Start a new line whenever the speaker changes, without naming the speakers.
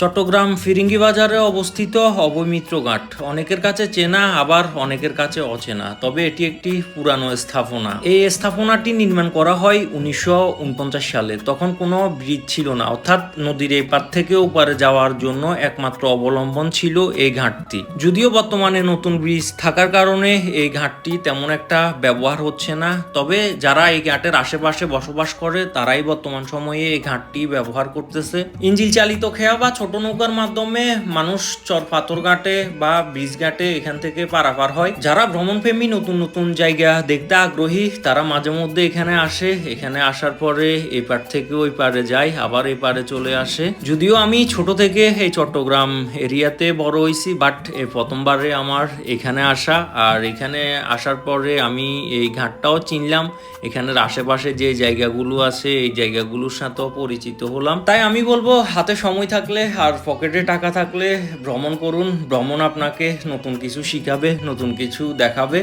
চট্টগ্রাম ফিরিঙ্গি বাজারে অবস্থিত অবৈমিত্র ঘাট অনেকের কাছে চেনা আবার অনেকের কাছে অচেনা, তবে এটি একটি পুরানো স্থাপনা। এই স্থাপনাটি নির্মাণ করা হয় 1949 সালে। তখন কোনো ব্রিজ ছিল না, অর্থাৎ নদীর এই পার থেকে ওপারে যাওয়ার জন্য একমাত্র অবলম্বন ছিল এই ঘাটটি। যদিও বর্তমানে নতুন ব্রিজ থাকার কারণে এই ঘাটটি তেমন একটা ব্যবহার হচ্ছে না, তবে যারা এই ঘাটের আশেপাশে বসবাস করে তারাই বর্তমান সময়ে এই ঘাটটি ব্যবহার করতেছে। ইঞ্জিল চালিত খেয়া বা ছোট নৌকার মাধ্যমে মানুষ চর পাথর ঘাটে বা ব্রিজ ঘাটে এখান থেকে পারাপার হয়। যারা ভ্রমণপ্রেমী, নতুন নতুন জায়গা দেখতে আগ্রহী, তারা মাঝে মধ্যে এখানে আসে। এখানে আসার পরে এই পার থেকে ওই পারে যায়, আবার এই পারে চলে আসে। যদিও আমি ছোট থেকে এই চট্টগ্রাম এরিয়াতে বড় হয়েছি, বাট এই প্রথমবারে আমার এখানে আসা। আর এখানে আসার পরে আমি এই ঘাটটাও চিনলাম। এখানের আশেপাশে যে জায়গাগুলো আছে এই জায়গাগুলোর সাথেও পরিচিত হলাম। তাই আমি বলবো, হাতে সময় থাকলে আর পকেটে টাকা থাকলে ভ্রমণ করুন। ভ্রমণ আপনাকে নতুন কিছু শিখাবে, নতুন কিছু দেখাবে।